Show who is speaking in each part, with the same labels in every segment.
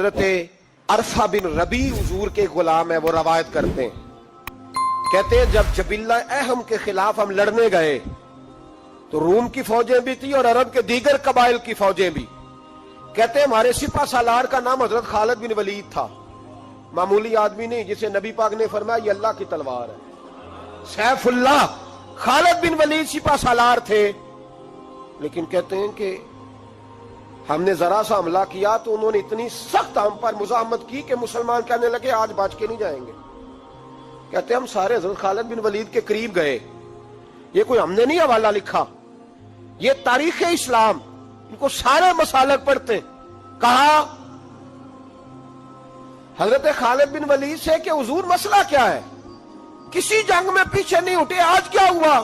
Speaker 1: حضرت عرفہ بن ربی حضور کے غلام ہے، وہ روایت کرتے ہیں، کہتے ہیں جب جبلہ اہم کے خلاف ہم لڑنے گئے تو روم کی فوجیں بھی تھی اور عرب کے دیگر قبائل کی فوجیں بھی. کہتے ہیں ہمارے سپہ سالار کا نام حضرت خالد بن ولید تھا، معمولی آدمی نہیں جسے نبی پاک نے فرمایا یہ اللہ کی تلوار ہے. سیف اللہ خالد بن ولید سپہ سالار تھے، لیکن کہتے ہیں کہ ہم نے ذرا سا حملہ کیا تو انہوں نے اتنی سخت ہم پر مزاحمت کی کہ مسلمان کہنے لگے آج بچ کے نہیں جائیں گے. کہتے ہیں ہم سارے حضرت خالد بن ولید کے قریب گئے. یہ کوئی ہم نے نہیں حوالہ لکھا، یہ تاریخ اسلام، ان کو سارے مسالک پڑھتے ہیں. کہا حضرت خالد بن ولید سے کہ حضور مسئلہ کیا ہے، کسی جنگ میں پیچھے نہیں اٹھے، آج کیا ہوا؟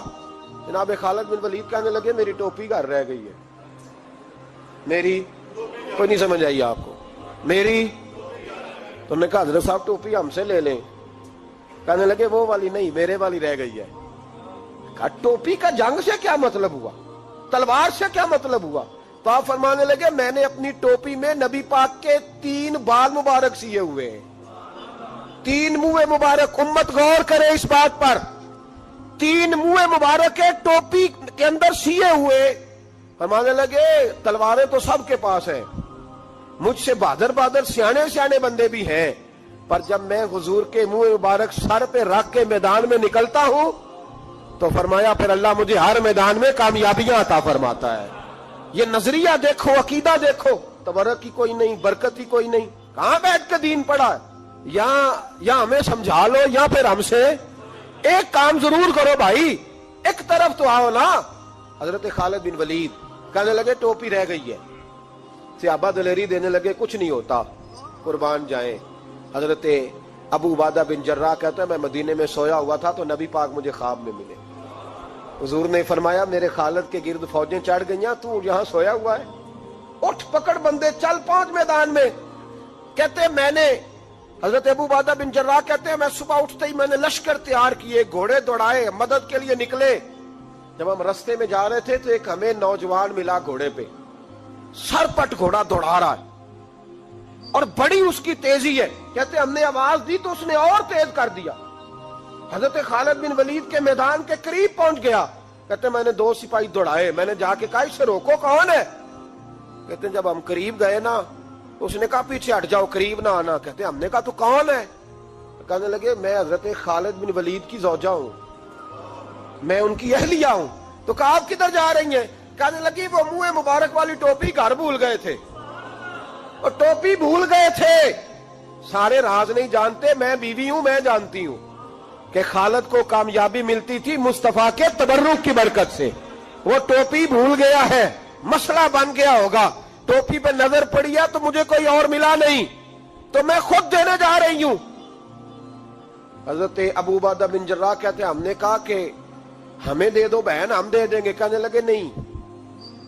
Speaker 1: جناب خالد بن ولید کہنے لگے میری ٹوپی گھر رہ گئی ہے. میری کوئی نہیں سمجھ آئی آپ کو؟ میری تو نے کہا حضرت صاحب ٹوپی ہم سے لے لیں. کہنے لگے وہ والی نہیں، میرے والی رہ گئی ہے. کہا ٹوپی کا جنگ سے کیا مطلب ہوا، تلوار سے کیا مطلب ہوا؟ تو آپ فرمانے لگے میں نے اپنی ٹوپی میں نبی پاک کے 3 بال مبارک سیے ہوئے ہیں، 3 منہ مبارک. امت غور کرے اس بات پر، 3 منہ مبارک ٹوپی کے اندر سیے ہوئے. فرمانے لگے تلواریں تو سب کے پاس ہیں، مجھ سے بہادر بہادر سیانے بندے بھی ہیں، پر جب میں حضور کے منہ مبارک سر پہ رکھ کے میدان میں نکلتا ہوں تو فرمایا پھر اللہ مجھے ہر میدان میں کامیابیاں عطا فرماتا ہے. یہ نظریہ دیکھو، عقیدہ دیکھو، تبرک کی کوئی نہیں، برکت ہی کوئی نہیں. کہاں بیٹھ کے دین پڑھا ہے؟ یا ہمیں سمجھا لو یا پھر ہم سے ایک کام ضرور کرو بھائی، ایک طرف تو آؤ نا. حضرت خالد بن ولید کہنے لگے ٹوپی رہ گئی ہے. صحابہ دلیری دینے لگے کچھ نہیں ہوتا، قربان جائیں. حضرت ابو عبادہ بن جراح کہتا ہے میں مدینے میں سویا ہوا تھا تو نبی پاک مجھے خواب میں ملے. حضور نے فرمایا میرے خالد کے گرد فوجیں چڑھ گئیں، تو یہاں سویا ہوا ہے، اٹھ پکڑ بندے چل پہنچ میدان میں. کہتے میں نے، حضرت ابو عبادہ بن جراح کہتے ہیں میں صبح اٹھتے ہی میں نے لشکر تیار کیے، گھوڑے دوڑائے، مدد کے لیے نکلے. جب ہم رستے میں جا رہے تھے تو ایک ہمیں نوجوان ملا گھوڑے پہ، سر پٹ گھوڑا دوڑا رہا ہے اور بڑی اس کی تیزی ہے. کہتے ہم نے آواز دی تو اس نے اور تیز کر دیا. حضرت خالد بن ولید کے میدان کے قریب پہنچ گیا. کہتے میں نے 2 سپاہی دوڑائے، میں نے جا کے کہا اسے روکو، کون ہے؟ کہتے جب ہم قریب گئے نا اس نے کہا پیچھے ہٹ جاؤ، قریب نہ آنا. کہتے ہم نے کہا تو کون ہے؟ کہنے لگے میں حضرت خالد بن ولید کی زوجہ ہوں، میں ان کی اہلیہ ہوں. تو کہا آپ کدھر جا رہی ہیں؟ کہنے لگی وہ منہ مبارک والی ٹوپی گھر بھول گئے تھے، اور ٹوپی بھول گئے تھے. سارے راز نہیں جانتے، میں بیوی ہوں، میں جانتی ہوں کہ خالد کو کامیابی ملتی تھی مصطفیٰ کے تبرک کی برکت سے. وہ ٹوپی بھول گیا ہے، مسئلہ بن گیا ہوگا. ٹوپی پہ نظر پڑی ہے تو مجھے کوئی اور ملا نہیں تو میں خود دینے جا رہی ہوں. حضرت ابو عبادہ بن جراح کہتے ہیں ہم نے کہا کہ ہمیں دے دو بہن، ہم دے دیں گے. کہنے لگے نہیں،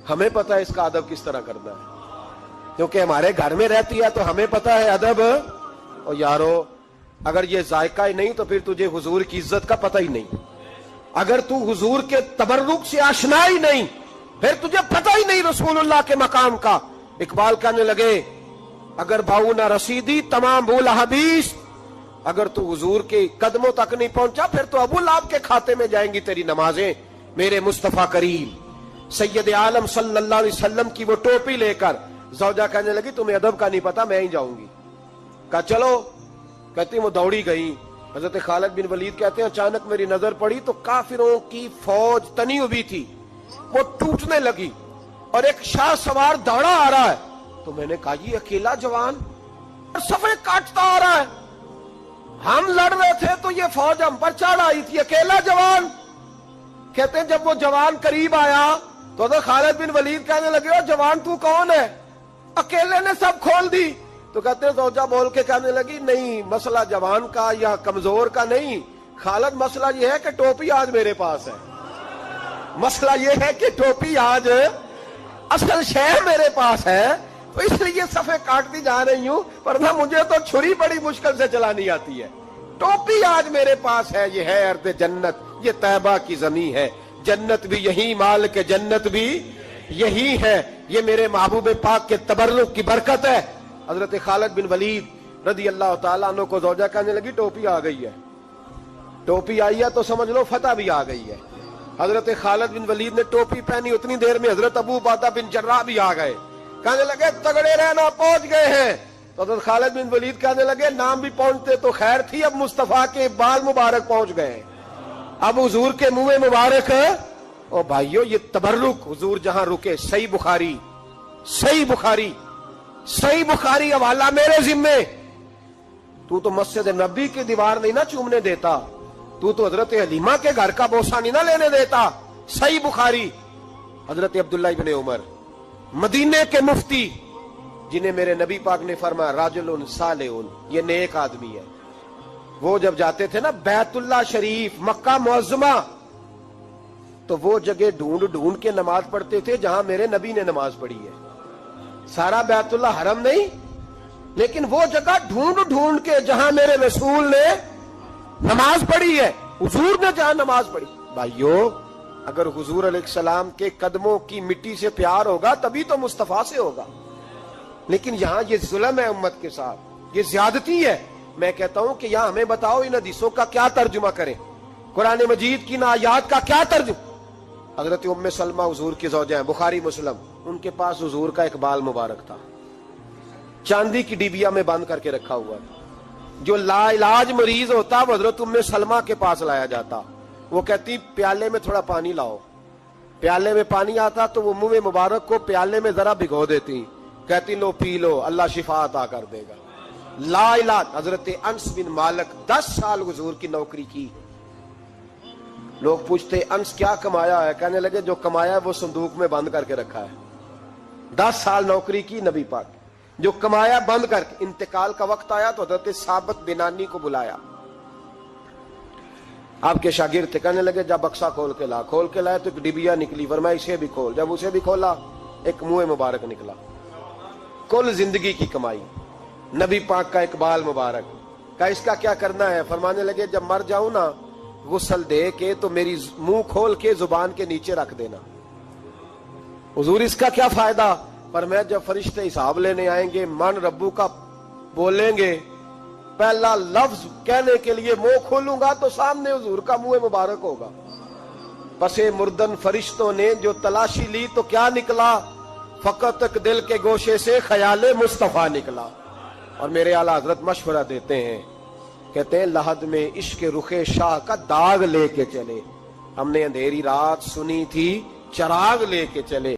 Speaker 1: ہمیں پتہ ہے اس کا ادب کس طرح کرنا ہے، کیونکہ ہمارے گھر میں رہتی ہے تو ہمیں پتہ ہے ادب. اور یارو اگر یہ ذائقہ ہی نہیں تو پھر تجھے حضور کی عزت کا پتہ ہی نہیں. اگر تو حضور کے تبرک سے آشنا ہی نہیں پھر تجھے پتہ ہی نہیں رسول اللہ کے مقام کا. اقبال کہنے لگے اگر بھاؤ نہ رسیدی تمام بھول حدیث، اگر تو حضور کے قدموں تک نہیں پہنچا پھر تو ابو لہب کے کھاتے میں جائیں گی تیری نمازیں. میرے مصطفیٰ کریم سید عالم صلی اللہ علیہ وسلم کی وہ ٹوپی لے کر زوجہ کہنے لگی تمہیں ادب کا نہیں پتا، میں ہی جاؤں گی. کہا چلو. کہتی وہ دوڑی گئی. حضرت خالد بن ولید کہتے ہیں اچانک میری نظر پڑی تو کافروں کی فوج تنی ہوئی تھی، وہ ٹوٹنے لگی اور ایک شاہ سوار دوڑا آ رہا ہے. تو میں نے کہا یہ اکیلا جوان صفے کاٹتا آ رہا ہے، ہم لڑ رہے تھے تو یہ فوج ہم پر چڑھ آئی تھی، اکیلا جوان. کہتے ہیں جب وہ جوان قریب آیا تو حضرت خالد بن ولید کہنے لگے او جوان تو کون ہے؟ اکیلے نے سب کھول دی. تو کہتے ہیں زوجہ بول کے کہنے لگی نہیں، مسئلہ جوان کا یا کمزور کا نہیں خالد، مسئلہ یہ ہے کہ ٹوپی آج میرے پاس ہے. مسئلہ یہ ہے کہ ٹوپی آج اصل شے میرے پاس ہے تو اس لیے صفے کاٹتی جا رہی ہوں، ورنہ مجھے تو چھری بڑی مشکل سے چلانی آتی ہے. ٹوپی آج میرے پاس ہے. یہ ہے ارض جنت، یہ طیبہ کی زمین ہے، جنت بھی یہی، مال کے جنت بھی یہی ہے. یہ میرے محبوب پاک کے تبرک کی برکت ہے. حضرت خالد بن ولید رضی اللہ تعالیٰ عنہ کو زوجہ کہنے لگی ٹوپی آ گئی ہے، ٹوپی آئی ہے تو سمجھ لو فتح بھی آ گئی ہے۔ حضرت خالد بن ولید نے ٹوپی پہنی، اتنی دیر میں حضرت ابو عبیدہ بن جراح بھی آ گئے، کہنے لگے تگڑے رہنا، پہنچ گئے ہیں۔ تو حضرت خالد بن ولید کہنے لگے نام بھی پہنچتے تو خیر تھی، اب مصطفیٰ کے بال مبارک پہنچ گئے، اب حضور کے منہ مبارک ہے۔ او بھائیو یہ تبرک حضور جہاں رکے، صحیح بخاری، صحیح بخاری، صحیح بخاری حوالہ میرے ذمے۔ تو مسجد نبی کی دیوار نہیں نہ چومنے دیتا، تو حضرت حلیمہ کے گھر کا بوسہ نہیں نہ لینے دیتا۔ صحیح بخاری۔ حضرت عبداللہ ابن عمر مدینے کے مفتی، جنہیں میرے نبی پاک نے فرمایا راجل صالح، یہ نیک آدمی ہے، وہ جب جاتے تھے نا بیت اللہ شریف مکہ معظمہ، تو وہ جگہ ڈھونڈ ڈھونڈ کے نماز پڑھتے تھے جہاں میرے نبی نے نماز پڑھی ہے۔ سارا بیت اللہ حرم نہیں، لیکن وہ جگہ ڈھونڈ ڈھونڈ کے جہاں میرے رسول نے نماز پڑھی ہے، حضور نے جہاں نماز پڑھی۔ بھائیو اگر حضور علیہ السلام کے قدموں کی مٹی سے پیار ہوگا تبھی تو مصطفیٰ سے ہوگا، لیکن یہاں یہ ظلم ہے امت کے ساتھ، یہ زیادتی ہے۔ میں کہتا ہوں کہ یہاں ہمیں بتاؤ ان حدیثوں کا کیا ترجمہ کریں، قرآن مجید کی ان آیات کا کیا ترجمہ۔ حضرت ام سلمہ حضور کی زوجہ ہیں، بخاری مسلم، ان کے پاس حضور کا ایک بال مبارک تھا، چاندی کی ڈیبیا میں بند کر کے رکھا ہوا تھا۔ جو لا علاج مریض ہوتا وہ حضرت ام سلمہ کے پاس لایا جاتا، وہ کہتی پیالے میں تھوڑا پانی لاؤ، پیالے میں پانی آتا تو وہ منہ مبارک کو پیالے میں ذرا بھگو دیتی، کہتی لو پی لو، اللہ شفا عطا کر دے گا۔ لا علاج۔ حضرت انس بن مالک 10 سال حضور کی نوکری کی، لوگ پوچھتے انس کیا کمایا ہے، کہنے لگے جو کمایا ہے وہ صندوق میں بند کر کے رکھا ہے۔ 10 سال نوکری کی نبی پاک، جو کمایا بند کر کے، انتقال کا وقت آیا تو حضرت ثابت بنانی کو بلایا، آپ کے شاگرد تھے، کہنے لگے جب بکسا کھول کے لا، کھول کے لائے تو ایک ڈبیا نکلی، فرمایا اسے بھی کھول، جب اسے بھی کھولا ایک منہ مبارک نکلا۔ کل زندگی کی کمائی، نبی پاک کا اقبال مبارک، کہا اس کا کیا کرنا ہے، فرمانے لگے جب مر جاؤں نا غسل دے کے تو میری منہ کھول کے زبان کے نیچے رکھ دینا۔ حضور اس کا کیا فائدہ، پر میں جب فرشتے حساب لینے آئیں گے من ربو کا بولیں گے، پہلا لفظ کہنے کے لیے منہ کھولوں گا تو سامنے حضور کا منہ مبارک ہوگا۔ پسے مردن فرشتوں نے جو تلاشی لی تو کیا نکلا، فقط ایک دل کے گوشے سے خیال مصطفیٰ نکلا۔ اور میرے اعلیٰ حضرت مشورہ دیتے ہیں، کہتے ہیں لحد میں عشق رخ شاہ کا داغ لے کے چلے، ہم نے اندھیری رات سنی تھی چراغ لے کے چلے،